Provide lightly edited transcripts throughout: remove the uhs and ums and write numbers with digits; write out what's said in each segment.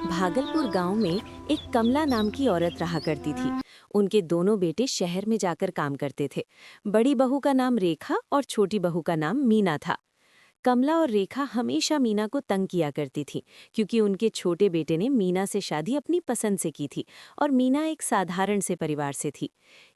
भागलपुर गांव में एक कमला नाम की औरत रहा करती थी। उनके दोनों बेटे शहर में जाकर काम करते थे। बड़ी बहू का नाम रेखा और छोटी बहू का नाम मीना था। कमला और रेखा हमेशा मीना को तंग किया करती थी, क्योंकि उनके छोटे बेटे ने मीना से शादी अपनी पसंद से की थी और मीना एक साधारण से परिवार से थी।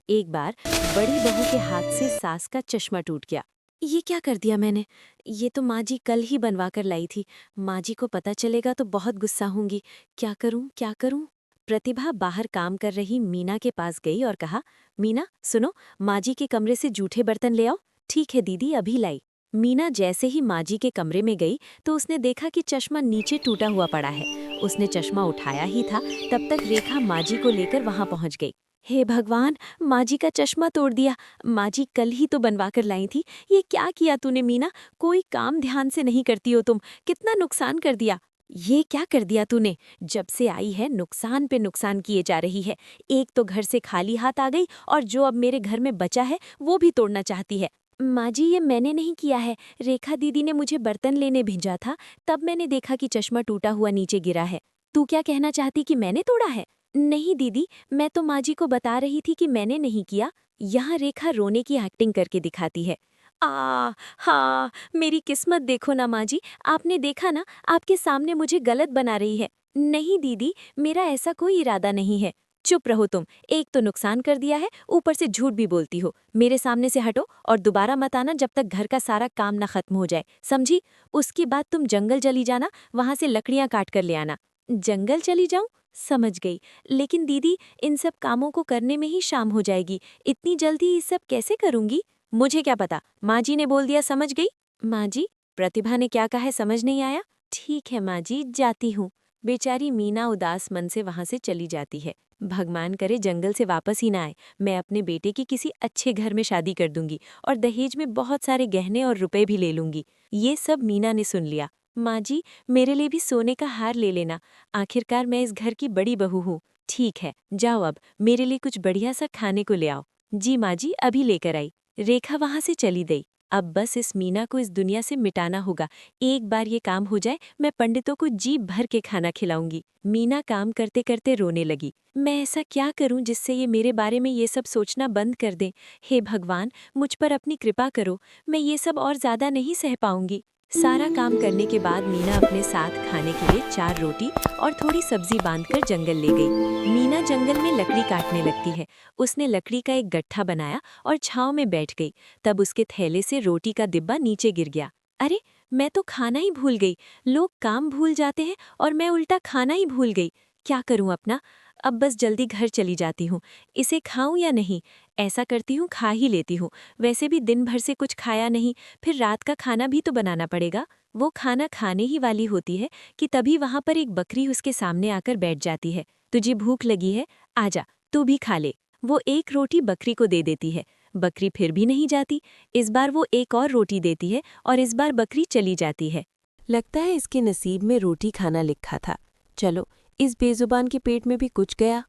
एक बार बड़ी बहू के हाथ से सास का चश्मा टूट गया। ये क्या कर दिया मैंने? ये तो माँ जी कल ही बनवा कर लाई थी। माँ जी को पता चलेगा तो बहुत गुस्सा होंगी। क्या करूं क्या करूं? प्रतिभा बाहर काम कर रही मीना के पास गई और कहा, मीना सुनो, माँ जी के कमरे से जूठे बर्तन ले आओ। ठीक है दीदी, अभी लाई। मीना जैसे ही माँ जी के कमरे में गई तो उसने देखा कि चश्मा नीचे टूटा हुआ पड़ा है। उसने चश्मा उठाया ही था, तब तक रेखा माँ जी को लेकर वहां पहुंच गई। हे भगवान, माँ जी का चश्मा तोड़ दिया। माँ जी कल ही तो बनवा कर लाई थी। ये क्या किया तूने मीना? कोई काम ध्यान से नहीं करती हो तुम। कितना नुकसान कर दिया। ये क्या कर दिया तूने? जब से आई है नुकसान पे नुकसान किए जा रही है। एक तो घर से खाली हाथ आ गई और जो अब मेरे घर में बचा है वो भी तोड़ना चाहती है। माँ जी, ये मैंने नहीं किया है। रेखा दीदी ने मुझे बर्तन लेने भेजा था, तब मैंने देखा कि चश्मा टूटा हुआ नीचे गिरा है। तू क्या कहना चाहती कि मैंने तोड़ा है? नहीं दीदी, मैं तो माँ जी को बता रही थी कि मैंने नहीं किया। यहाँ रेखा रोने की एक्टिंग करके दिखाती है। हाँ, मेरी किस्मत देखो ना माँ जी। आपने देखा ना, आपके सामने मुझे गलत बना रही है। नहीं दीदी, मेरा ऐसा कोई इरादा नहीं है। चुप रहो तुम। एक तो नुकसान कर दिया है, ऊपर से झूठ भी बोलती हो। मेरे सामने से हटो और दोबारा मत आना जब तक घर का सारा काम ना खत्म हो जाए, समझी? उसके बाद तुम जंगल चली जाना, वहां से लकड़ियां काट कर ले आना। जंगल चली जाऊं? समझ गई। लेकिन दीदी, इन सब कामों को करने में ही शाम हो जाएगी। इतनी जल्दी ये सब कैसे करूंगी? मुझे क्या पता, माँ जी ने बोल दिया, समझ गई। माँ जी, प्रतिभा ने क्या कहा है समझ नहीं आया? ठीक है माँ जी, जाती हूँ। बेचारी मीना उदास मन से वहां से चली जाती है। भगवान करे जंगल से वापस ही ना आए। मैं अपने बेटे की किसी अच्छे घर में शादी कर दूंगी और दहेज में बहुत सारे गहने और रुपए भी ले लूंगी। ये सब मीना ने सुन लिया। माँ जी, मेरे लिए भी सोने का हार ले लेना। आखिरकार मैं इस घर की बड़ी बहू हूँ। ठीक है, जाओ अब मेरे लिए कुछ बढ़िया सा खाने को ले आओ। जी माँ जी, अभी लेकर आई। रेखा वहां से चली गई। अब बस इस मीना को इस दुनिया से मिटाना होगा। एक बार ये काम हो जाए, मैं पंडितों को जी भर के खाना खिलाऊंगी। मीना काम करते करते रोने लगी। मैं ऐसा क्या करूं जिससे ये मेरे बारे में ये सब सोचना बंद कर दें? हे भगवान, मुझ पर अपनी कृपा करो। मैं ये सब और ज्यादा नहीं सह पाऊंगी। सारा काम करने के बाद मीना अपने साथ खाने के लिए 4 रोटी और थोड़ी सब्जी बांधकर जंगल ले गई। मीना जंगल में लकड़ी काटने लगती है। उसने लकड़ी का एक गट्ठा बनाया और छांव में बैठ गई। तब उसके थैले से रोटी का डिब्बा नीचे गिर गया। अरे, मैं तो खाना ही भूल गई। लोग काम भूल जाते हैं और मैं उल्टा खाना ही भूल गई। क्या करूं अपना? अब बस जल्दी घर चली जाती हूँ। इसे खाऊं या नहीं? ऐसा करती हूँ, खा ही लेती हूँ। वैसे भी दिन भर से कुछ खाया नहीं, फिर रात का खाना भी तो बनाना पड़ेगा। वो खाना खाने ही वाली होती है कि तभी वहां पर एक बकरी उसके सामने आकर बैठ जाती है। तुझे भूख लगी है? आजा, तू भी खा ले। वो एक रोटी बकरी को दे देती है। बकरी फिर भी नहीं जाती। इस बार वो एक और रोटी देती है और इस बार बकरी चली जाती है। लगता है इसके नसीब में रोटी खाना लिखा था। चलो, इस बेजुबान के पेट में भी कुछ गया।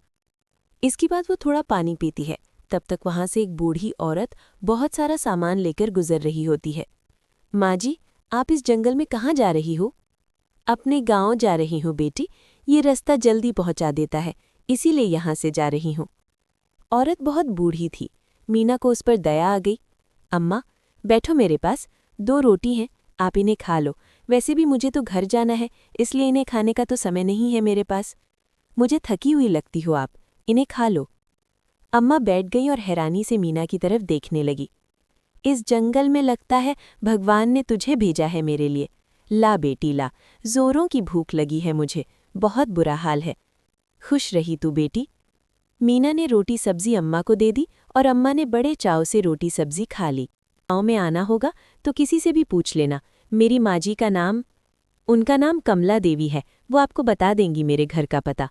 इसके बाद वो थोड़ा पानी पीती है। तब तक वहां से एक बूढ़ी औरत बहुत सारा सामान लेकर गुजर रही होती है। माँ जी, आप इस जंगल में कहाँ जा रही हो? अपने गांव जा रही हूँ बेटी। ये रास्ता जल्दी पहुंचा देता है, इसीलिए यहाँ से जा रही हूँ। औरत बहुत बूढ़ी थी। मीना को उस पर दया आ गई। अम्मा, बैठो मेरे पास। 2 रोटी हैं, आप इन्हें खा लो। वैसे भी मुझे तो घर जाना है, इसलिए इन्हें खाने का तो समय नहीं है मेरे पास। मुझे थकी हुई लगती हो आप, इन्हें खा लो। अम्मा बैठ गई और हैरानी से मीना की तरफ देखने लगी। इस जंगल में लगता है भगवान ने तुझे भेजा है मेरे लिए। ला बेटी ला, जोरों की भूख लगी है मुझे, बहुत बुरा हाल है। खुश रही तू बेटी। मीना ने रोटी सब्जी अम्मा को दे दी और अम्मा ने बड़े चाव से रोटी सब्जी खा ली। गाँव में आना होगा तो किसी से भी पूछ लेना। मेरी माँ जी का नाम, उनका नाम कमला देवी है। वो आपको बता देंगी मेरे घर का पता।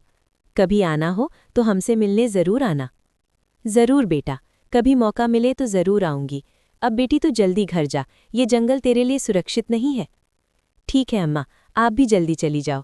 कभी आना हो तो हमसे मिलने ज़रूर आना। ज़रूर बेटा, कभी मौका मिले तो ज़रूर आऊँगी। अब बेटी तू जल्दी घर जा, ये जंगल तेरे लिए सुरक्षित नहीं है। ठीक है अम्मा, आप भी जल्दी चली जाओ।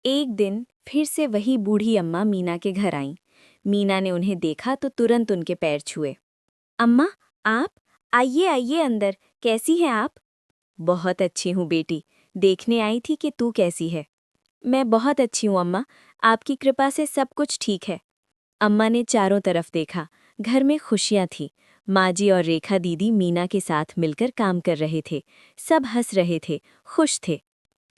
एक दिन फिर से वही बूढ़ी अम्मा मीना के घर आईं। मीना ने उन्हें देखा तो तुरंत उनके पैर छुए। अम्मा, आप? आइए आइए अंदर, कैसी हैं आप? बहुत अच्छी हूँ बेटी, देखने आई थी कि तू कैसी है। मैं बहुत अच्छी हूँ अम्मा, आपकी कृपा से सब कुछ ठीक है। अम्मा ने चारों तरफ देखा। घर में खुशियाँ थी। माँ जी और रेखा दीदी मीना के साथ मिलकर काम कर रहे थे। सब हंस रहे थे, खुश थे।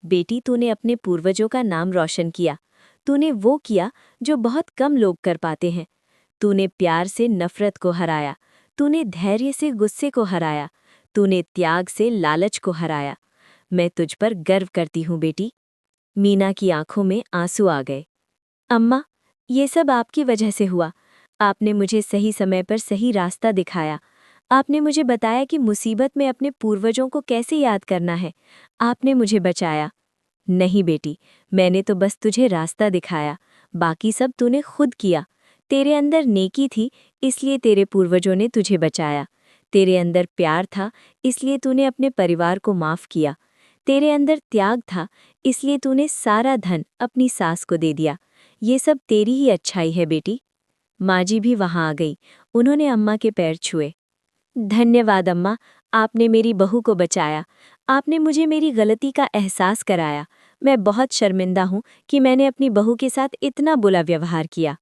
बेटी, तूने अपने पूर्वजों का नाम रोशन किया। तूने वो किया जो बहुत कम लोग कर पाते हैं। तूने प्यार से नफरत को हराया। तूने धैर्य से गुस्से को हराया। तूने त्याग से लालच को हराया। मैं तुझ पर गर्व करती हूँ बेटी। मीना की आंखों में आंसू आ गए। अम्मा, ये सब आपकी वजह से हुआ। आपने मुझे सही समय पर सही रास्ता दिखाया। आपने मुझे बताया कि मुसीबत में अपने पूर्वजों को कैसे याद करना है। आपने मुझे बचाया। नहीं बेटी, मैंने तो बस तुझे रास्ता दिखाया, बाकी सब तूने खुद किया। तेरे अंदर नेकी थी, इसलिए तेरे पूर्वजों ने तुझे बचाया। तेरे अंदर प्यार था, इसलिए तूने अपने परिवार को माफ़ किया। तेरे अंदर त्याग था, इसलिए तूने सारा धन अपनी सास को दे दिया। ये सब तेरी ही अच्छाई है बेटी। माँ जी भी वहाँ आ गई। उन्होंने अम्मा के पैर छुए। धन्यवाद अम्मा, आपने मेरी बहू को बचाया। आपने मुझे मेरी गलती का एहसास कराया। मैं बहुत शर्मिंदा हूँ कि मैंने अपनी बहू के साथ इतना बुरा व्यवहार किया।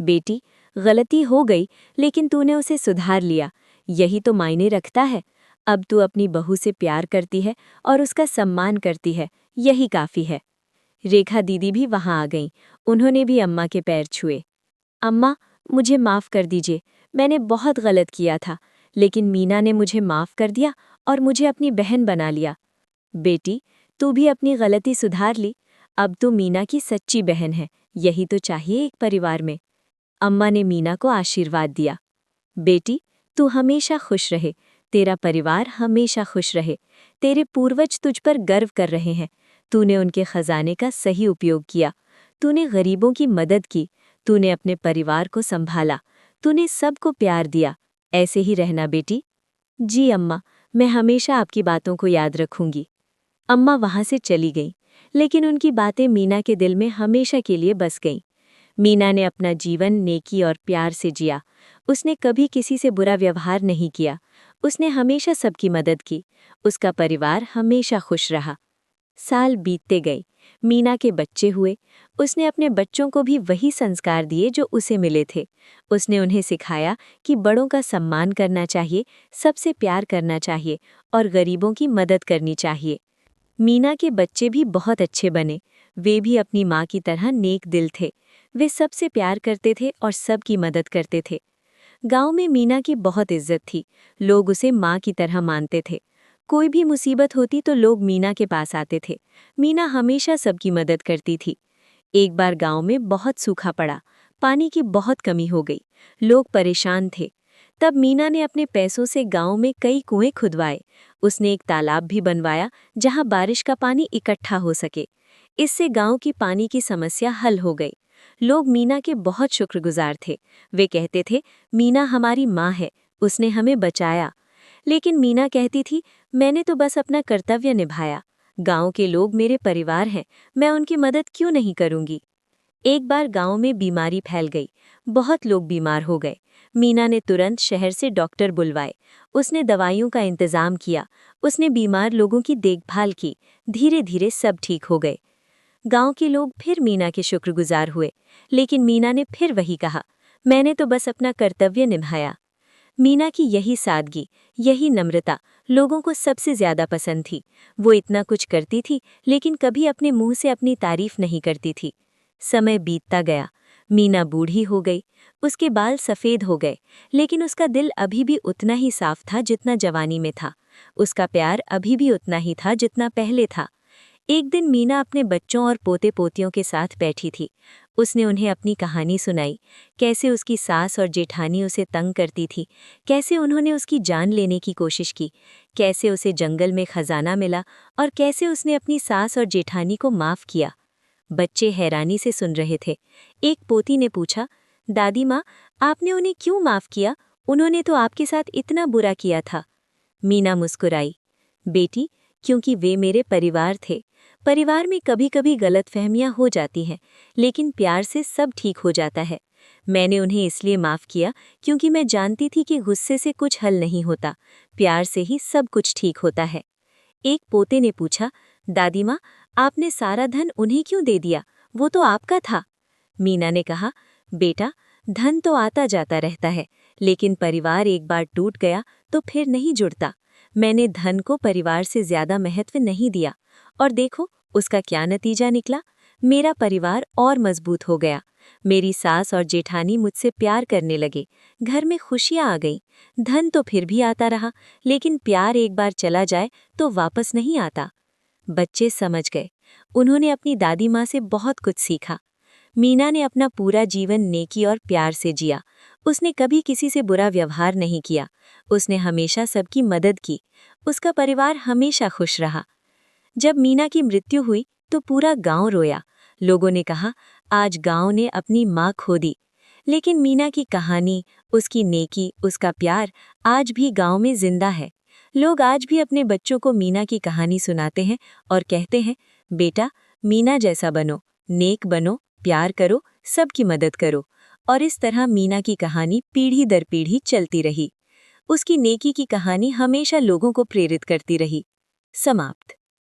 बेटी, गलती हो गई, लेकिन तूने उसे सुधार लिया। यही तो मायने रखता है। अब तू अपनी बहू से प्यार करती है और उसका सम्मान करती है, यही काफ़ी है। रेखा दीदी भी वहाँ आ गईं। उन्होंने भी अम्मा के पैर छुए। अम्मा, मुझे माफ़ कर दीजिए। मैंने बहुत गलत किया था, लेकिन मीना ने मुझे माफ़ कर दिया और मुझे अपनी बहन बना लिया। बेटी, तू भी अपनी गलती सुधार ली। अब तू मीना की सच्ची बहन है। यही तो चाहिए एक परिवार में। अम्मा ने मीना को आशीर्वाद दिया। बेटी, तू हमेशा खुश रहे। तेरा परिवार हमेशा खुश रहे। तेरे पूर्वज तुझ पर गर्व कर रहे हैं। तूने उनके खजाने का सही उपयोग किया। तूने गरीबों की मदद की। तूने अपने परिवार को संभाला। तूने सबको प्यार दिया। ऐसे ही रहना बेटी। जी अम्मा, मैं हमेशा आपकी बातों को याद रखूंगी। अम्मा वहां से चली गईं, लेकिन उनकी बातें मीना के दिल में हमेशा के लिए बस गईं। मीना ने अपना जीवन नेकी और प्यार से जिया। उसने कभी किसी से बुरा व्यवहार नहीं किया। उसने हमेशा सबकी मदद की। उसका परिवार हमेशा खुश रहा। साल बीतते गए। मीना के बच्चे हुए। उसने अपने बच्चों को भी वही संस्कार दिए जो उसे मिले थे। उसने उन्हें सिखाया कि बड़ों का सम्मान करना चाहिए, सबसे प्यार करना चाहिए और गरीबों की मदद करनी चाहिए। मीना के बच्चे भी बहुत अच्छे बने। वे भी अपनी माँ की तरह नेक दिल थे। वे सबसे प्यार करते थे और सबकी मदद करते थे। गांव में मीना की बहुत इज्जत थी। लोग उसे माँ की तरह मानते थे। कोई भी मुसीबत होती तो लोग मीना के पास आते थे। मीना हमेशा सबकी मदद करती थी। एक बार गांव में बहुत सूखा पड़ा। पानी की बहुत कमी हो गई। लोग परेशान थे। तब मीना ने अपने पैसों से गांव में कई कुएं खुदवाए। उसने एक तालाब भी बनवाया जहां बारिश का पानी इकट्ठा हो सके। इससे गांव की पानी की समस्या हल हो गई। लोग मीना के बहुत शुक्रगुजार थे। वे कहते थे, मीना हमारी माँ है, उसने हमें बचाया। लेकिन मीना कहती थी, मैंने तो बस अपना कर्तव्य निभाया। गांव के लोग मेरे परिवार हैं, मैं उनकी मदद क्यों नहीं करूंगी। एक बार गांव में बीमारी फैल गई। बहुत लोग बीमार हो गए। मीना ने तुरंत शहर से डॉक्टर बुलवाए। उसने दवाइयों का इंतजाम किया। उसने बीमार लोगों की देखभाल की। धीरे धीरे सब ठीक हो गए। गांव के लोग फिर मीना के शुक्रगुजार हुए। लेकिन मीना ने फिर वही कहा, मैंने तो बस अपना कर्तव्य निभाया। मीना की यही सादगी, यही नम्रता लोगों को सबसे ज्यादा पसंद थी। वो इतना कुछ करती थी, लेकिन कभी अपने मुंह से अपनी तारीफ नहीं करती थी। समय बीतता गया। मीना बूढ़ी हो गई। उसके बाल सफ़ेद हो गए, लेकिन उसका दिल अभी भी उतना ही साफ था जितना जवानी में था। उसका प्यार अभी भी उतना ही था जितना पहले था। एक दिन मीना अपने बच्चों और पोते पोतियों के साथ बैठी थी। उसने उन्हें अपनी कहानी सुनाई, कैसे उसकी सास और जेठानी उसे तंग करती थी, कैसे उन्होंने उसकी जान लेने की कोशिश की, कैसे उसे जंगल में खजाना मिला और कैसे उसने अपनी सास और जेठानी को माफ़ किया। बच्चे हैरानी से सुन रहे थे। एक पोती ने पूछा, दादी माँ, आपने उन्हें क्यों माफ़ किया? उन्होंने तो आपके साथ इतना बुरा किया था। मीना मुस्कुराई, बेटी, क्योंकि वे मेरे परिवार थे। परिवार में कभी-कभी गलतफहमियां हो जाती हैं, लेकिन प्यार से सब ठीक हो जाता है। मैंने उन्हें इसलिए माफ किया क्योंकि मैं जानती थी कि गुस्से से कुछ हल नहीं होता, प्यार से ही सब कुछ ठीक होता है। एक पोते ने पूछा, दादी माँ, आपने सारा धन उन्हें क्यों दे दिया? वो तो आपका था। मीना ने कहा, बेटा, धन तो आता जाता रहता है, लेकिन परिवार एक बार टूट गया तो फिर नहीं जुड़ता। मैंने धन को परिवार से ज्यादा महत्व नहीं दिया, और देखो उसका क्या नतीजा निकला। मेरा परिवार और मजबूत हो गया। मेरी सास और जेठानी मुझसे प्यार करने लगे, घर में खुशियां आ गईं। धन तो फिर भी आता रहा, लेकिन प्यार एक बार चला जाए तो वापस नहीं आता। बच्चे समझ गए। उन्होंने अपनी दादी माँ से बहुत कुछ सीखा। मीना ने अपना पूरा जीवन नेकी और प्यार से जिया। उसने कभी किसी से बुरा व्यवहार नहीं किया। उसने हमेशा सबकी मदद की। उसका परिवार हमेशा खुश रहा। जब मीना की मृत्यु हुई तो पूरा गांव रोया। लोगों ने कहा, आज गांव ने अपनी माँ खो दी। लेकिन मीना की कहानी, उसकी नेकी, उसका प्यार आज भी गांव में जिंदा है। लोग आज भी अपने बच्चों को मीना की कहानी सुनाते हैं और कहते हैं, बेटा, मीना जैसा बनो, नेक बनो, प्यार करो, सबकी मदद करो। और इस तरह मीना की कहानी पीढ़ी दर पीढ़ी चलती रही। उसकी नेकी की कहानी हमेशा लोगों को प्रेरित करती रही। समाप्त।